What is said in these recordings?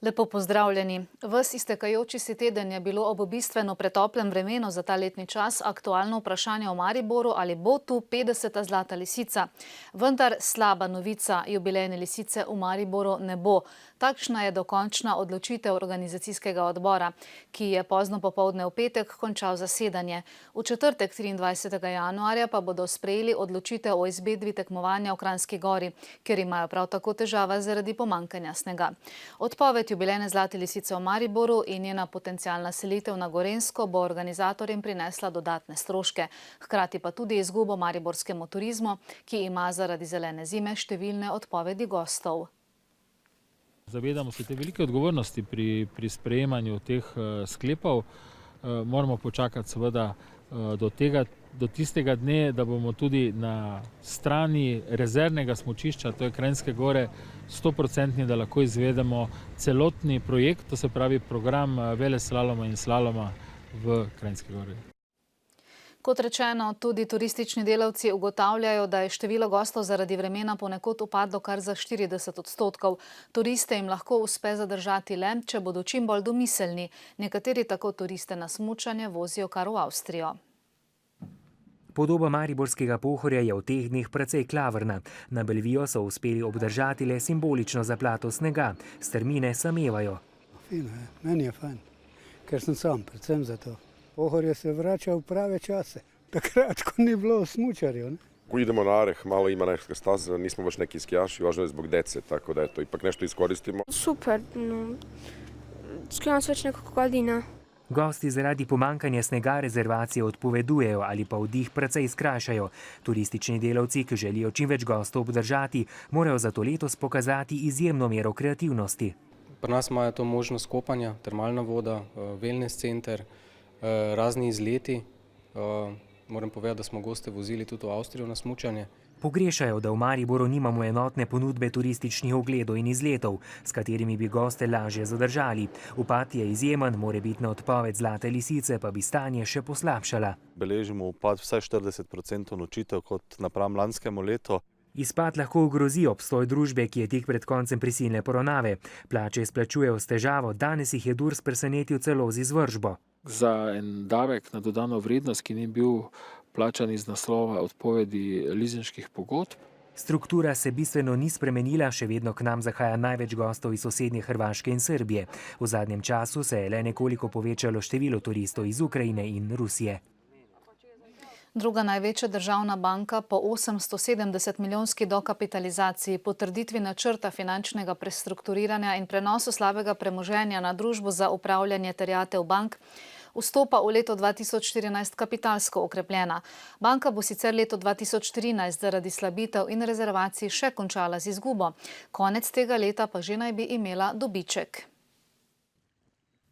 Lepo pozdravljeni. Ves iztekajoči se teden je bilo ob bistveno pretoplem vremenu za ta letni čas aktualno vprašanje o Mariboru, ali bo tu 50. zlata lisica. Vendar slaba novica, jubilejne lisice v Mariboru ne bo. Takšna je dokončna odločitev organizacijskega odbora, ki je pozno popoldne v petek končal zasedanje. V četrtek 23. januarja pa bodo sprejeli odločitev o izvedbi tekmovanja v Kranjski Gori, kjer imajo prav tako težave zaradi pomanjkanja snega. Odpoved jubilejne zlate lisice v Mariboru in njena potencialna selitev na Gorenjsko bo organizatorjem prinesla dodatne stroške, hkrati pa tudi izgubo mariborskemu turizmu, ki ima zaradi zelene zime številne odpovedi gostov. Zavedamo se te velike odgovornosti pri sprejemanju teh sklepov. Moramo počakati seveda do tistega dne, da bomo tudi na strani rezervnega smučišča, to je Kranjske Gore, 100%, da lahko izvedemo celotni projekt, to se pravi program veleslaloma in slaloma v Kranjski Gori. Kot rečeno, tudi turistični delavci ugotavljajo, da je število gostov zaradi vremena ponekod upadlo kar za 40%. Turiste jim lahko uspe zadržati le, če bodo čim bolj domiselni. Nekateri tako turiste na smučanje vozijo kar v Avstrijo. Podoba mariborskega Pohorja je v teh dneh precej klavrna. Na Belvijo so uspeli obdržati le simbolično zaplato snega. Strmine samevajo. Fino je, meni je fajn, ker sem sam, predvsem za to. Pohorje se vrača v prave čase, takrat, ko ni bilo smučarjev. Ko idemo na Areh, malo ima neka staza, nismo baš neki skijaši, važno je zbog dece, tako da eto, ipak nešto iskoristimo. Super, skijam se več nekako godina. Gosti zaradi pomankanja snega rezervacije odpovedujejo ali pa vdih precej skrajšajo. Turistični delavci, ki želijo čim več gostov obdržati, morajo zato letos pokazati izjemno mero kreativnosti. Pri nas imajo to možnost kopanja, termalna voda, wellness center, razni izleti. Moram povedati, da smo goste vozili tudi v Avstrijo na smučanje. Pogrešajo, da v Mariboru nimamo enotne ponudbe turističnih ogledov in izletov, s katerimi bi goste lažje zadržali. Upad je izjemen, morebitna odpoved zlate lisice pa bi stanje še poslabšala. Beležimo upad vsaj 40% nočitev kot napram lanskemu letu. Izpad lahko ogrozi obstoj družbe, ki je tik pred koncem prisilne poravnave. Plače izplačujejo s težavo, danes jih je Durs presenetil celo z izvršbo. Za en davek na dodano vrednost, ki ni bil plačan iz naslova odpovedi lizinških pogodb. Struktura se bistveno ni spremenila, še vedno k nam zahaja največ gostov iz sosednje Hrvaške in Srbije. V zadnjem času se je le nekoliko povečalo število turistov iz Ukrajine in Rusije. Druga največja državna banka po 870 milijonski dokapitalizaciji, potrditvi načrta finančnega prestrukturiranja in prenosu slabega premoženja na družbo za upravljanje terjatev bank, vstopa v leto 2014 kapitalsko okrepljena. Banka bo sicer leto 2013 zaradi slabitev in rezervacij še končala z izgubo. Konec tega leta pa že naj bi imela dobiček.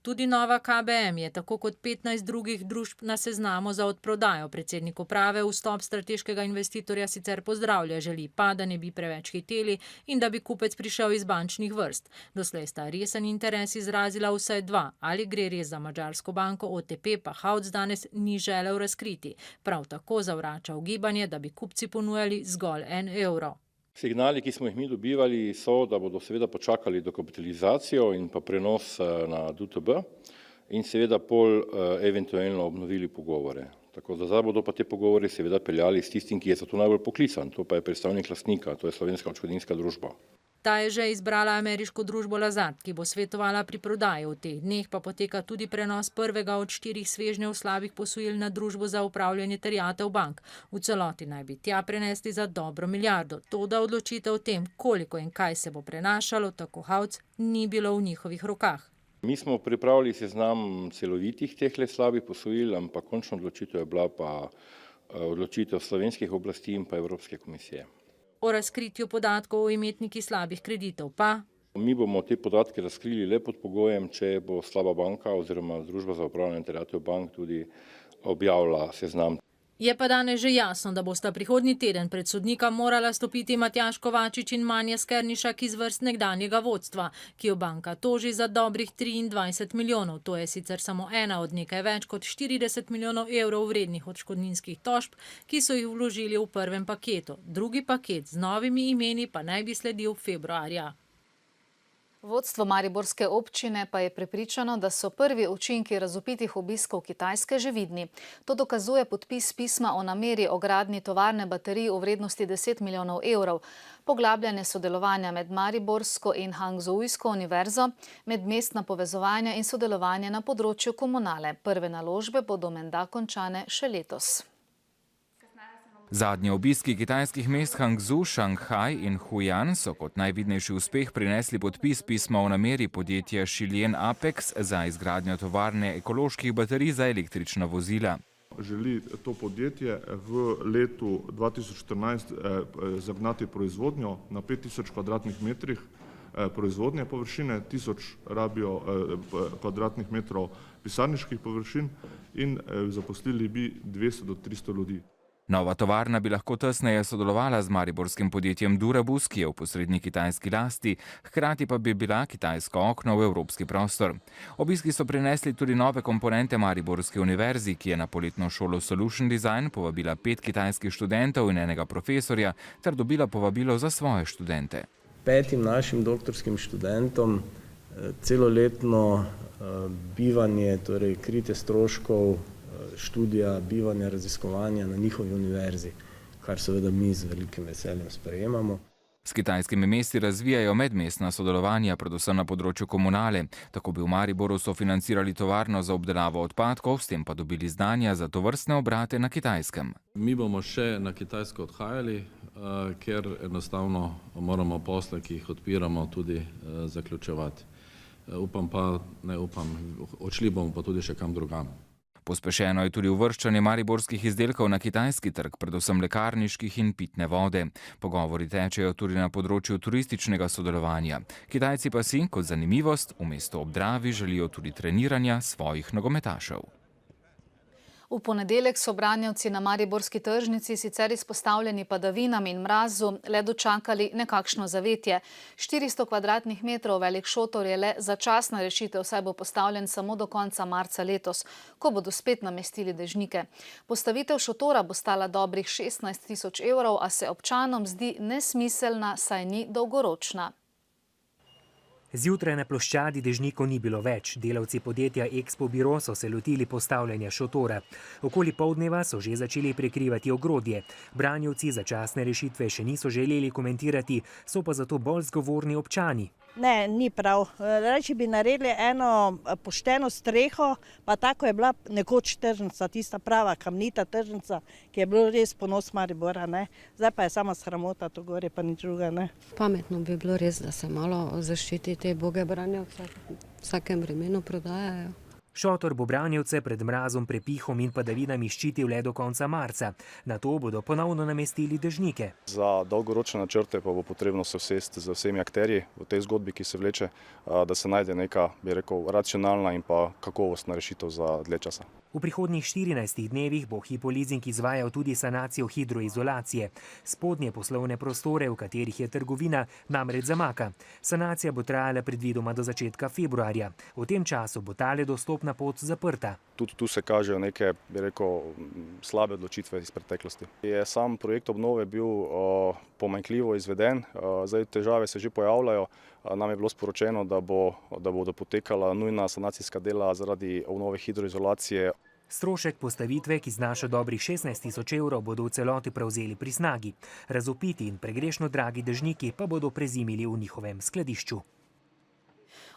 Tudi nova KBM je, tako kot 15 drugih družb na seznamu za odprodajo. Predsednik uprave vstop strateškega investitorja sicer pozdravlja, želi pa, da ne bi preveč hiteli in da bi kupec prišel iz bančnih vrst. Doslej sta resen interes izrazila vsaj dva. Ali gre res za madžarsko banko OTP, pa Hauc danes ni želel razkriti. Prav tako zavrača ugibanje, da bi kupci ponujali zgolj 1 evro. Signali, ki smo jih mi dobivali, so, da bodo seveda počakali dokapitalizacijo in pa prenos na DUTB in seveda pol eventualno obnovili pogovore. Tako da zdaj bodo pa te pogovore seveda peljali s tistim, ki je za to najbolj poklican, to pa je predstavnik lastnika, to je Slovenska odškodninska družba. Ta je že izbrala ameriško družbo Lazard, ki bo svetovala pri prodaji. V teh dneh pa poteka tudi prenos prvega od 4 svežnjev slabih posojil na družbo za upravljanje terjatev bank. V celoti naj bi tja prenesli za dobro milijardo. Toda odločitev o tem, koliko in kaj se bo prenašalo, tako Hauc, ni bilo v njihovih rokah. Mi smo pripravili seznam celovitih tehle slabih posojil, ampak končna odločitev je bila pa odločitev slovenskih oblasti in pa Evropske komisije. O razkritju podatkov o imetnikih slabih kreditov pa. Mi bomo te podatke razkrili le pod pogojem, če bo slaba banka oziroma družba za upravljanje terjatev bank tudi objavila seznam. Je pa danes že jasno, da bosta prihodnji teden pred sodnika morala stopiti Matjaž Kovačič in Manja Skernišak iz vrst nekdanjega vodstva, ki jo banka toži za dobrih 23 milijonov. To je sicer samo ena od nekaj več kot 40 milijonov evrov vrednih odškodninskih tožb, ki so jih vložili v prvem paketu. Drugi paket z novimi imeni pa naj bi sledil februarja. Vodstvo mariborske občine pa je prepričano, da so prvi učinki razvpitih obiskov Kitajske že vidni. To dokazuje podpis pisma o nameri o gradnji tovarne baterij v vrednosti 10 milijonov evrov, poglabljanje sodelovanja med Mariborsko in Hangzhoujsko univerzo, medmestna povezovanja in sodelovanje na področju komunale. Prve naložbe bodo menda končane še letos. Zadnji obiski kitajskih mest Hangzhou, Šanghaj in Hujan so kot najvidnejši uspeh prinesli podpis pisma o nameri podjetja Shilien Apex za izgradnjo tovarne ekoloških baterij za električna vozila. Želi to podjetje v letu 2014 zagnati proizvodnjo na 5000 kvadratnih metrih proizvodnje površine, 1000 rabijo kvadratnih metrov pisarniških površin in zaposlili bi 200 do 300 ljudi. Nova tovarna bi lahko tesneje sodelovala z mariborskim podjetjem Durabus, ki je v posrednji kitajski lasti, hkrati pa bi bila kitajsko okno v evropski prostor. Obiski so prinesli tudi nove komponente Mariborske univerzi, ki je na poletno šolo Solution Design povabila 5 kitajskih študentov in enega profesorja ter dobila povabilo za svoje študente. 5 našim doktorskim študentom celoletno bivanje, torej kritje stroškov študija, bivanja, raziskovanja na njihovi univerzi, kar seveda mi z velikim veseljem sprejemamo. S kitajskimi mesti razvijajo medmestna sodelovanja, predvsem na področju komunale. Tako bi v Mariboru sofinancirali tovarno za obdelavo odpadkov, s tem pa dobili znanja za tovrstne obrate na Kitajskem. Mi bomo še na Kitajsko odhajali, ker enostavno moramo posle, ki jih odpiramo, tudi zaključevati. Odšli bomo pa tudi še kam drugam. Pospešeno je tudi uvrščanje mariborskih izdelkov na kitajski trg, predvsem lekarniških in pitne vode. Pogovori tečejo tudi na področju turističnega sodelovanja. Kitajci pa si, kot zanimivost, v mestu ob Dravi želijo tudi treniranja svojih nogometašev. V ponedeljek so branjevci na mariborski tržnici sicer izpostavljeni padavinam in mrazu le dočakali nekakšno zavetje. 400 kvadratnih metrov velik šotor je le začasna rešitev, saj bo postavljen samo do konca marca letos, ko bodo spet namestili dežnike. Postavitev šotora bo stala dobrih 16 000 evrov, a se občanom zdi nesmiselna, saj ni dolgoročna. Zjutraj na ploščadi dežnikov ni bilo več. Delavci podjetja Expo Biro so se lotili postavljanja šotora. Okoli poldneva so že začeli prekrivati ogrodje. Branjevci začasne rešitve še niso želeli komentirati, so pa zato bolj zgovorni občani. Ne, ni prav. Reči bi naredili eno pošteno streho, pa tako je bila nekoč tržnica, tista prava kamnita tržnica, ki je bilo res ponos Maribora. Zdaj pa je sama sramota, to gore pa nič druga. Pametno bi bilo res, da se malo zaščiti te boge branjevce, v vsakem vremenu prodajajo. Šotor bo branjevce pred mrazom, prepihom in padavinami ščitil le do konca marca. Nato bodo ponovno namestili dežnike. Za dolgoročne načrte pa bo potrebno se usesti z vsemi akterji v tej zgodbi, ki se vleče, da se najde neka, bi rekel, racionalna in pa kakovostna rešitev za dlje časa. V prihodnjih 14 dnevih bo Hypo Leasing izvajal tudi sanacijo hidroizolacije. Spodnje poslovne prostore, v katerih je trgovina, namreč zamaka. Sanacija bo trajala predvidoma do začetka februarja. V tem času bo tale dostopna pot zaprta. Tudi tu se kažejo neke, bi rekel, slabe odločitve iz preteklosti. Sam projekt obnove bil pomanjkljivo izveden, zdaj težave se že pojavljajo. Nam je bilo sporočeno, da bodo potekala nujna sanacijska dela zaradi obnove hidroizolacije. Strošek postavitve, ki znaša dobrih 16 000 evrov, bodo v celoti prevzeli pri Snagi. Razvpiti in pregrešno dragi dežniki pa bodo prezimili v njihovem skladišču.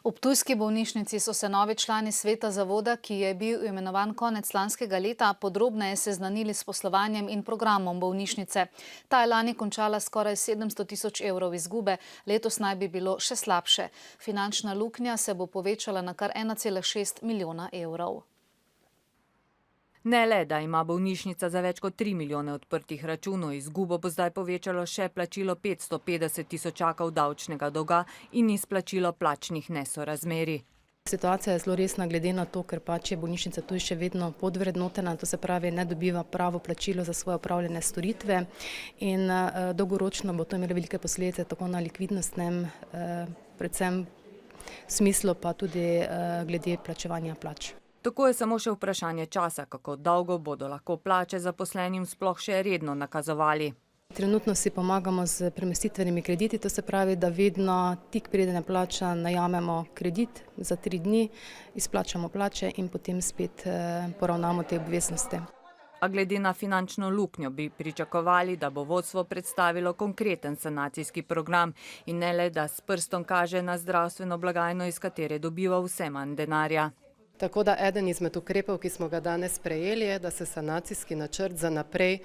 V ptujski bolnišnici so se novi člani sveta zavoda, ki je bil imenovan konec lanskega leta, podrobneje seznanili s poslovanjem in programom bolnišnice. Ta je lani končala skoraj 700 000 evrov izgube, letos naj bi bilo še slabše. Finančna luknja se bo povečala na kar 1,6 milijona evrov. Ne le, da ima bolnišnica za več kot 3 milijone odprtih računov, izgubo bo zdaj povečalo še plačilo 550 tisočakov davčnega dolga in izplačilo plačnih nesorazmerij. Situacija je zelo resna glede na to, ker pač je bolnišnica tudi še vedno podvrednotena, to se pravi, ne dobiva pravo plačilo za svoje opravljene storitve in dolgoročno bo to imelo velike posledice tako na likvidnostnem, predvsem smislu pa tudi glede plačevanja plač. Tako je samo še vprašanje časa, kako dolgo bodo lahko plače zaposlenim sploh še redno nakazovali. Trenutno si pomagamo z premestitvenimi krediti, to se pravi, da vedno tik preden je plača najamemo kredit za 3 dni, izplačamo plače in potem spet poravnamo te obveznosti. A glede na finančno luknjo bi pričakovali, da bo vodstvo predstavilo konkreten sanacijski program in ne le, da s prstom kaže na zdravstveno blagajno, iz katere dobiva vse manj denarja. Tako da eden izmed ukrepov, ki smo ga danes sprejeli, je, da se sanacijski načrt za naprej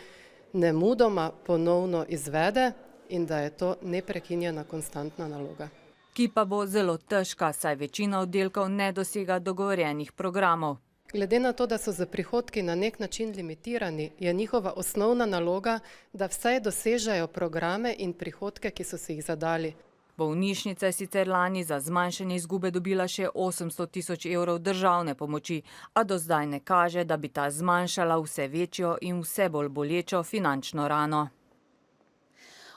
nemudoma ponovno izvede in da je to neprekinjena konstantna naloga. Ki pa bo zelo težka, saj večina oddelkov ne dosega dogovorjenih programov. Glede na to, da so za prihodki na nek način limitirani, je njihova osnovna naloga, da vsaj dosežejo programe in prihodke, ki so si jih zadali. Bolnišnica je sicer lani za zmanjšanje izgube dobila še 800 tisoč evrov državne pomoči, a do zdaj ne kaže, da bi ta zmanjšala vse večjo in vse bolj bolečo finančno rano.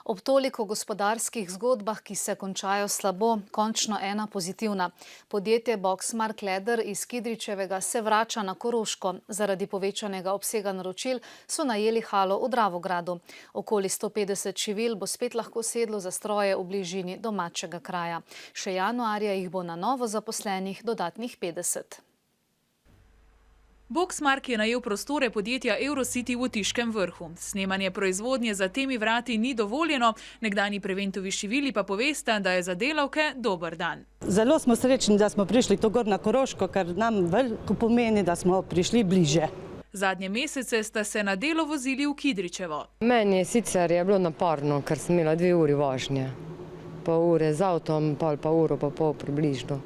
Ob toliko gospodarskih zgodbah, ki se končajo slabo, končno ena pozitivna. Podjetje Boxmark Leather iz Kidričevega se vrača na Koroško. Zaradi povečanega obsega naročil so najeli halo v Dravogradu. Okoli 150 čivil bo spet lahko sedlo za stroje v bližini domačega kraja. Še januarja jih bo na novo zaposlenih dodatnih 50. Boxmark je najel prostore podjetja Eurocity v Otiškem Vrhu. Snemanje proizvodnje za temi vrati ni dovoljeno, nekdanji Preventovi Šivili pa povesta, da je za delavke dober dan. Zelo smo srečni, da smo prišli to gor na Koroško, ker nam veliko pomeni, da smo prišli bliže. Zadnje mesece sta se na delo vozili v Kidričevo. Meni sicer je bilo naporno, ker sem imela 2 uri vožnje. Pol ure z avtom, pa uro pa pol približno.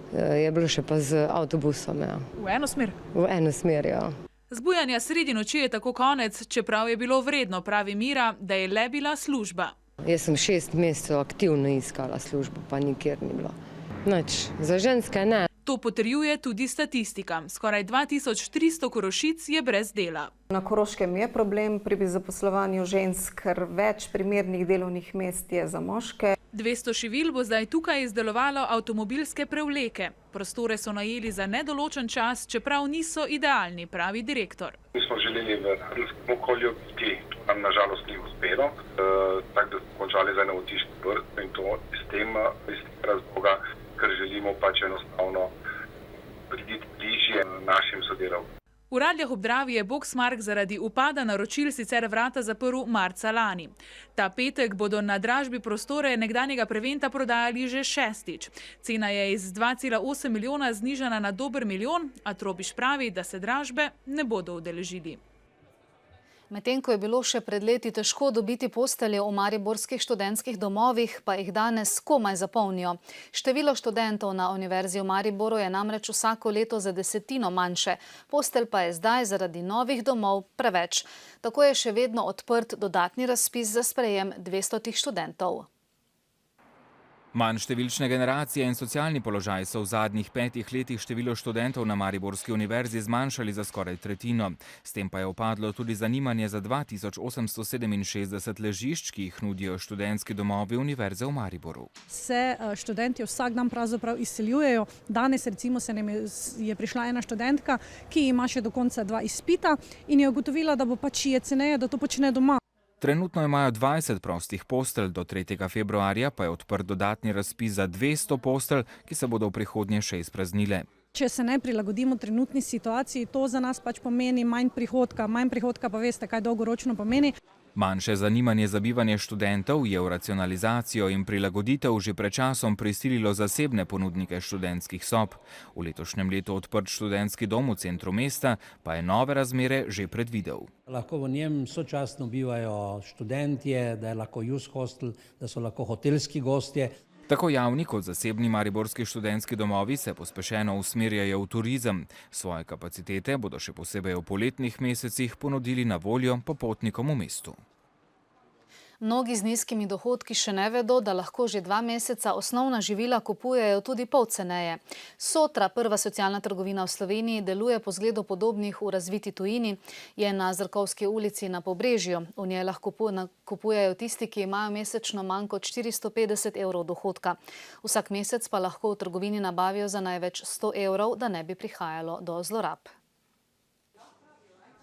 Je bilo še pa z avtobusom. Ja. V eno smer? V eno smer, ja. Zbujanja sredi noči je tako konec, čeprav je bilo vredno, pravi Mira, da je le bila služba. Jaz sem 6 mesecev aktivno iskala službo, pa nikjer ni bilo. Nič, za ženske ne. To potrjuje tudi statistika. Skoraj 2300 Korošic je brez dela. Na Koroškem je problem pri zaposlovanju žensk, ker več primernih delovnih mest je za moške. 200 šivil bo zdaj tukaj izdelovalo avtomobilske prevleke. Prostore so najeli za nedoločen čas, čeprav niso idealni, pravi direktor. Mi smo želeli v radijskem okolju biti, to nam nažalost ni uspelo, tako da smo končali za eno Otiški Vrh in to iz tega razloga, ker želimo pač enostavno priti bližje našim sodelavcem. V Radljah ob Dravi je Boxmark zaradi upada naročil sicer vrata zaprl marca lani. Ta petek bodo na dražbi prostore nekdanjega Preventa prodajali že 6. Cena je iz 2,8 milijona znižana na dober milijon, a Trobiš pravi, da se dražbe ne bodo udeležili. Medtem ko je bilo še pred leti težko dobiti postelje v mariborskih študentskih domovih, pa jih danes komaj zapolnijo. Število študentov na Univerzi v Mariboru je namreč vsako leto za 10% manjše. Postelj pa je zdaj zaradi novih domov preveč. Tako je še vedno odprt dodatni razpis za sprejem 200 študentov. Manj številčne generacije in socialni položaj so v zadnjih 5 letih število študentov na Mariborski univerzi zmanjšali za skoraj tretjino. S tem pa je upadlo tudi zanimanje za 2867 ležišč, ki jih nudijo študentski domovi Univerze v Mariboru. Se študenti vsak dan pravzaprav izseljujejo. Danes recimo se nam je prišla ena študentka, ki ima še do konca 2 izpita in je ugotovila, da bo pač je ceneje, da to počne doma. Trenutno imajo 20 prostih postelj, do 3. februarja pa je odprt dodatni razpis za 200 postelj, ki se bodo v prihodnje še izpraznile. Če se ne prilagodimo trenutni situaciji, to za nas pač pomeni manj prihodka pa veste, kaj dolgoročno pomeni. Manjše zanimanje za bivanje študentov je v racionalizacijo in prilagoditev že pred časom prisililo zasebne ponudnike študentskih sob. V letošnjem letu odprt študentski dom v centru mesta pa je nove razmere že predvidel. Lahko v njem sočasno bivajo študentje, da je lahko youth hostel, da so lahko hotelski gostje. Tako javni kot zasebni mariborski študentski domovi se pospešeno usmerjajo v turizem. Svoje kapacitete bodo še posebej v poletnih mesecih ponudili na voljo popotnikom v mestu. Mnogi z nizkimi dohodki še ne vedo, da lahko že 2 meseca osnovna živila kupujejo tudi pol ceneje. Sotra, prva socialna trgovina v Sloveniji, deluje po zgledu podobnih v razviti tujini. Je na Zrkovski ulici na Pobrežju. V njej lahko kupujejo tisti, ki imajo mesečno manj kot 450 evrov dohodka. Vsak mesec pa lahko v trgovini nabavijo za največ 100 evrov, da ne bi prihajalo do zlorab.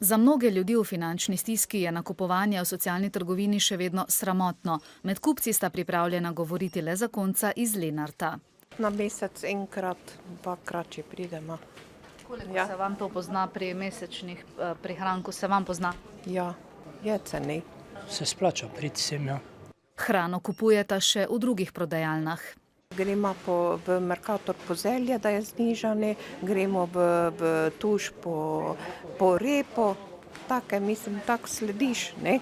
Za mnoge ljudi v finančni stiski je nakupovanje v socialni trgovini še vedno sramotno. Med kupci sta pripravljena govoriti le zakonca iz Lenarta. Na mesec enkrat, dvakrat, če pridemo. Koliko se vam to pozna pri mesečnih prihranku? Se vam pozna? Ja, je ceni. Se splača priti sem, ja. Hrano kupujeta še v drugih prodajalnah. Gremo v Mercator po zelje, da je znižane, gremo v Tuš po repo, take, mislim, tako slediš, ne,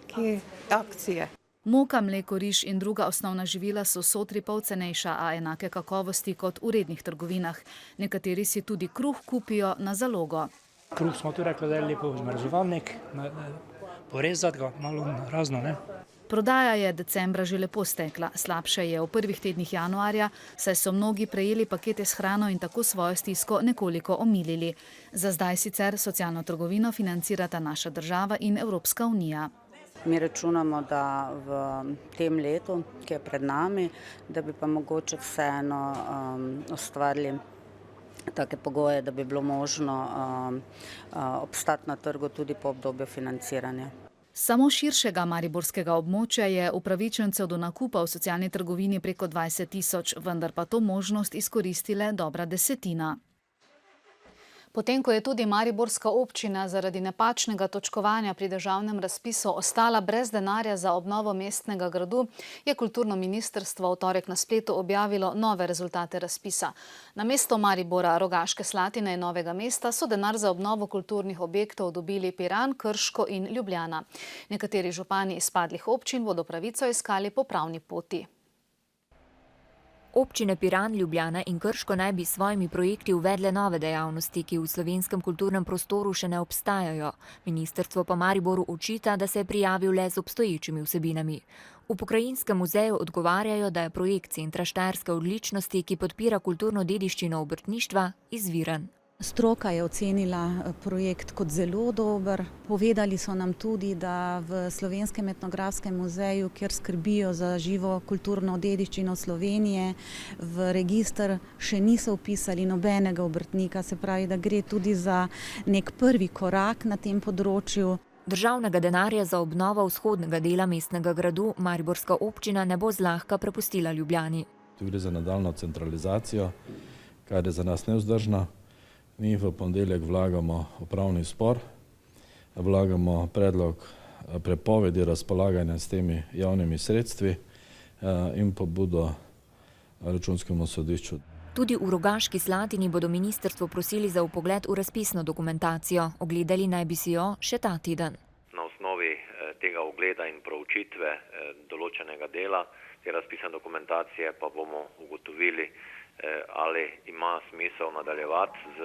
kje akcije. Moka, mleko, riž in druga osnovna živila so sotripov cenejša, a enake kakovosti kot v rednih trgovinah. Nekateri si tudi kruh kupijo na zalogo. Kruh smo tu rekli, da je lepo zmrzovalnik, porezati ga, malo razno, ne. Prodaja je decembra že lepo stekla, slabše je v prvih tednih januarja, saj so mnogi prejeli pakete s hrano in tako svojo stisko nekoliko omilili. Za zdaj sicer socialno trgovino financirata naša država in Evropska unija. Mi računamo, da v tem letu, ki je pred nami, da bi pa mogoče vseeno ustvarili take pogoje, da bi bilo možno obstati na trgu tudi po obdobju financiranja. Samo širšega mariborskega območja je upravičencev do nakupa v socialni trgovini preko 20 000, vendar pa to možnost izkoristile dobra desetina. Potem, ko je tudi mariborska občina zaradi napačnega točkovanja pri državnem razpisu ostala brez denarja za obnovo mestnega gradu, je kulturno ministrstvo v torek na spletu objavilo nove rezultate razpisa. Namesto Maribora, Rogaške Slatine in Novega mesta so denar za obnovo kulturnih objektov dobili Piran, Krško in Ljubljana. Nekateri župani izpadlih občin bodo pravico iskali po pravni poti. Občine Piran, Ljubljana in Krško naj bi s svojimi projekti uvedle nove dejavnosti, ki v slovenskem kulturnem prostoru še ne obstajajo. Ministrstvo pa Mariboru očita, da se je prijavil le z obstoječimi vsebinami. V Pokrajinskem muzeju odgovarjajo, da je projekt Centra štajerske odličnosti, ki podpira kulturno dediščino obrtništva, izviren. Stroka je ocenila projekt kot zelo dober. Povedali so nam tudi, da v Slovenskem etnografskem muzeju, kjer skrbijo za živo kulturno dediščino Slovenije, v register še niso vpisali nobenega obrtnika, se pravi, da gre tudi za nek prvi korak na tem področju. Državnega denarja za obnovo vzhodnega dela mestnega gradu mariborska občina ne bo zlahka prepustila Ljubljani. Tu gre za nadaljnjo centralizacijo, kar je za nas nevzdržno. Mi v ponedeljek vlagamo upravni spor, vlagamo predlog prepovedi razpolaganja s temi javnimi sredstvi in pobudo Računskemu sodišču. Tudi v Rogaški Slatini bodo ministrstvo prosili za vpogled v razpisno dokumentacijo. Ogledali naj bi si jo še ta teden. Na osnovi tega ogleda in proučitve določenega dela te razpisne dokumentacije pa bomo ugotovili, ali ima smisel nadaljevati z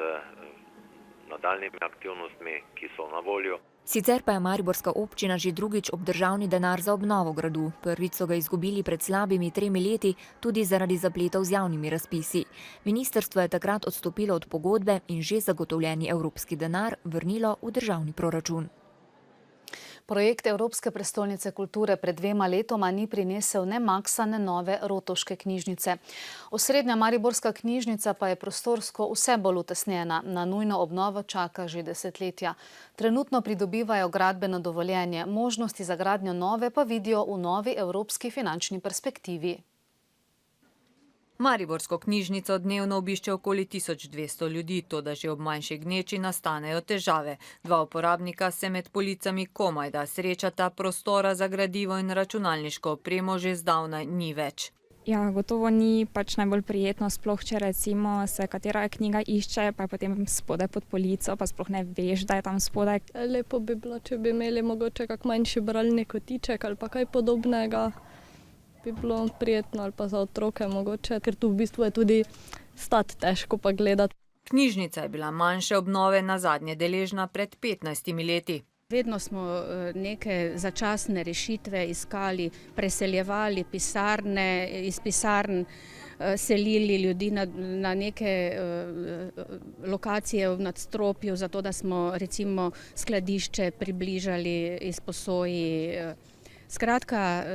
nadaljnimi aktivnostmi, ki so na voljo. Sicer pa je mariborska občina že drugič obdržavni denar za obnovo gradu. Prvič so ga izgubili pred slabimi 3 leti, tudi zaradi zapletov z javnimi razpisi. Ministrstvo je takrat odstopilo od pogodbe in že zagotovljeni evropski denar vrnilo v državni proračun. Projekt Evropske prestolnice kulture pred 2 letoma ni prinesel ne Maksa, ne nove Rotovške knjižnice. Osrednja mariborska knjižnica pa je prostorsko vse bolj utesnjena. Na nujno obnovo čaka že desetletja. Trenutno pridobivajo gradbeno dovoljenje. Možnosti za gradnjo nove pa vidijo v novi evropski finančni perspektivi. Mariborsko knjižnico dnevno obišče okoli 1200 ljudi, toda že ob manjši gneči nastanejo težave. 2 uporabnika se med policami komajda srečata, prostora za gradivo in računalniško opremo že zdavnaj ni več. Ja, gotovo ni pač najbolj prijetno, sploh če recimo se katera knjiga išče, pa je potem spodaj pod polico, pa sploh ne veš, da je tam spodaj. Lepo bi bilo, če bi imeli mogoče kak manjši bralni kotiček ali pa kaj podobnega. Bi bilo prijetno ali pa za otroke mogoče, ker tu v bistvu je tudi stati težko pa gledati. Knjižnica je bila manjše obnove nazadnje deležna pred 15 leti. Vedno smo neke začasne rešitve iskali, preseljevali pisarne, iz pisarn selili ljudi na neke lokacije v nadstropju, zato da smo recimo skladišče približali izposoji. Skratka,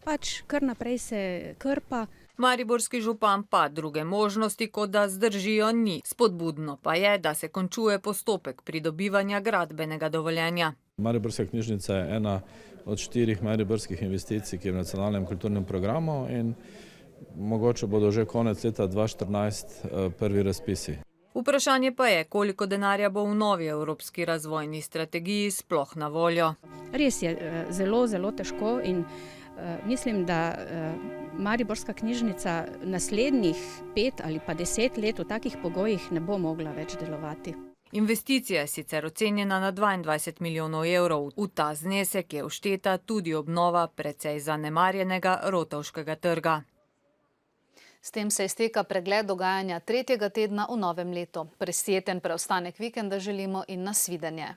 pač kar naprej se krpa. Mariborski župan pa druge možnosti, kot da zdržijo, ni. Spodbudno pa je, da se končuje postopek pridobivanja gradbenega dovoljenja. Mariborska knjižnica je ena od 4 mariborskih investicij, ki je v nacionalnem kulturnem programu in mogoče bodo že konec leta 2014 prvi razpisi. Vprašanje pa je, koliko denarja bo v novi evropski razvojni strategiji sploh na voljo. Res je zelo, zelo težko in mislim, da Mariborska knjižnica naslednjih 5 ali pa 10 let v takih pogojih ne bo mogla več delovati. Investicija je sicer ocenjena na 22 milijonov evrov. V ta znesek je všteta tudi obnova precej zanemarjenega Rotovškega trga. S tem se izteka pregled dogajanja 3. tedna v novem letu. Presjeten preostanek vikenda želimo in nasvidenje.